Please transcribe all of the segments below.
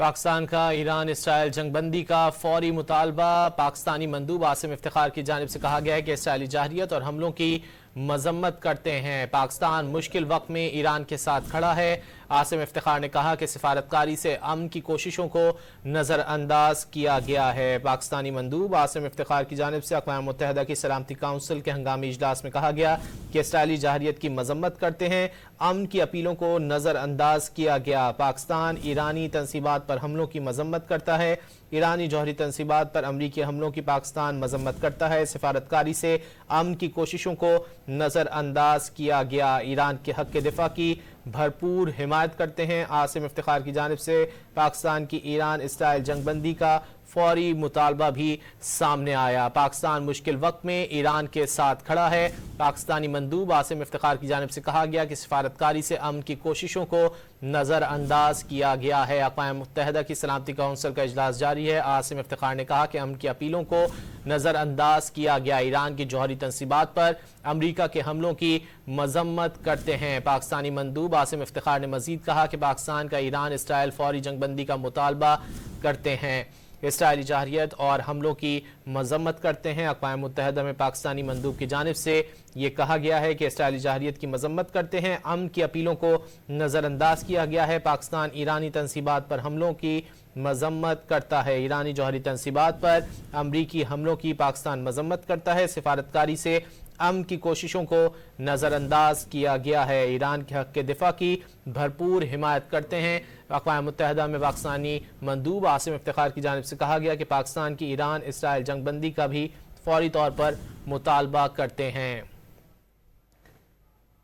पाकिस्तान का Iran Israel जंग बंदी का फौरी मुतालबा। पाकिस्तानी मंदूब आसिम इफ्तिखार की जानिब से कहा गया है कि इसराइली जारहियत और हमलों की मजम्मत करते हैं। पाकिस्तान मुश्किल वक्त में ईरान के साथ खड़ा है। आसिम इफ्तिखार ने कहा कि सिफारतकारी से अमन की कोशिशों को नज़रअंदाज किया गया है। पाकिस्तानी मंदूब आसिम इफ्तिखार की जानिब से अक़वाम मुत्तहिदा की सलामती काउंसिल के हंगामी इजलास में कहा गया कि इसराइली जारहियत की मजम्मत करते हैं, अमन की अपीलों को नज़रअंदाज किया गया। पाकिस्तान ईरानी तंसीबात पर हमलों की मजम्मत करता है। ईरानी जौहरी तंसीबात पर अमरीकी हमलों की पाकिस्तान मजम्मत करता है। सिफारतकारी से अमन की कोशिशों को नज़रअंदाज किया गया। ईरान के हक के दिफा की भरपूर हिमायत करते हैं। आसिम इफ्तिखार की जानिब से पाकिस्तान की ईरान इसराइल जंगबंदी का फौरी मुतालबा भी सामने आया। पाकिस्तान मुश्किल वक्त में ईरान के साथ खड़ा है। पाकिस्तानी मंदूब आसिम इफ्तिखार की जानिब से कहा गया कि सिफारतकारी से अमन की कोशिशों को नज़रअंदाज किया गया है। अक़वाम मुत्तहिदा की सलामती काउंसिल का इजलास जारी है। आसिम इफ्तिखार ने कहा कि अमन की अपीलों को नज़रअंदाज किया गया। ईरान की जौहरी तंसीबात पर अमरीका के हमलों की मजम्मत करते हैं। पाकिस्तानी मंदूब आसिम इफ्तिखार ने मजीद कहा कि पाकिस्तान का ईरान इसराइल फौरी जंगबंदी का मुतालबा करते हैं, इसराइली जारहियत और हमलों की मजम्मत करते हैं। अक़वाम मुत्तहिदा में पाकिस्तानी मंदूब की जानिब से ये कहा गया है कि इसराइली जारहियत की मजम्मत करते हैं, अमन की अपीलों को नज़रअंदाज किया गया है। पाकिस्तान ईरानी तंसीबात पर हमलों की मजम्मत करता है। ईरानी जौहरी तंसीबात पर अमरीकी हमलों की पाकिस्तान मजम्मत करता है। सिफारतकारी से अमन की कोशिशों को नज़रअंदाज किया गया है। ईरान के हक के दिफा की भरपूर हिमायत करते हैं। अक़वाम मुत्तहिदा में पाकिस्तानी मंदूब आसिम इफ्तिखार की जानिब से कहा गया कि पाकिस्तान की ईरान इसराइल जंगबंदी का भी फौरी तौर पर मुतालबा करते हैं।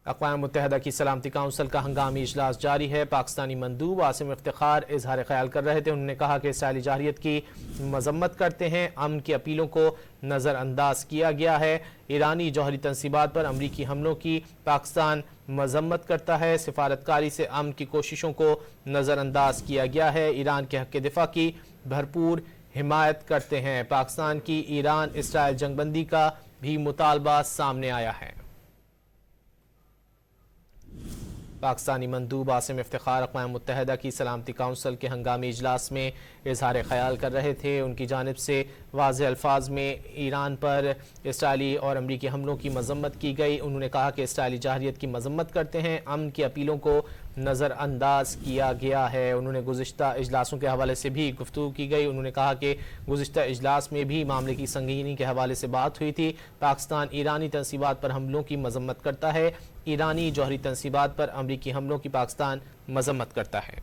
अक़वाम मुत्तहिदा की सलामती काउंसिल का हंगामी इजलास जारी है। पाकिस्तानी मंदूब आसिम इफ्तिखार इजहार ख्याल कर रहे थे। उन्होंने कहा कि इसराइली जारहियत की मजम्मत करते हैं, अमन की अपीलों को नज़रअंदाज किया गया है। ईरानी जौहरी तंसीबात पर अमरीकी हमलों की पाकिस्तान मजम्मत करता है। सिफारतकारी से अमन की कोशिशों को नज़रअंदाज किया गया है। ईरान के हक के दिफा की भरपूर हिमायत करते हैं। पाकिस्तान की ईरान इसराइल जंगबंदी का भी मुतालबा सामने आया है। पाकिस्तानी मंदूब आसिम इफ्तिखार अक़वाम मुत्तहिदा की सलामती काउंसिल के हंगामी इजलास में इजहार ख्याल कर रहे थे। उनकी जानिब से वाज़ेह अल्फाज में ईरान पर इसराइली और अमरीकी हमलों की मजम्मत की गई। उन्होंने कहा कि इसराइली जारहियत की मजम्मत करते हैं, अमन की अपीलों को नज़रअंदाज किया गया है। उन्होंने गुज़िश्ता इजलासों के हवाले से भी गुफ्तगू की गई। उन्होंने कहा कि गुज़िश्ता इजलास में भी मामले की संगीनी के हवाले से बात हुई थी। पाकिस्तान ईरानी तंसीबात पर हमलों की मजम्मत करता है। ईरानी जौहरी तंसीबात पर अमरीकी हमलों की पाकिस्तान मजम्मत करता है।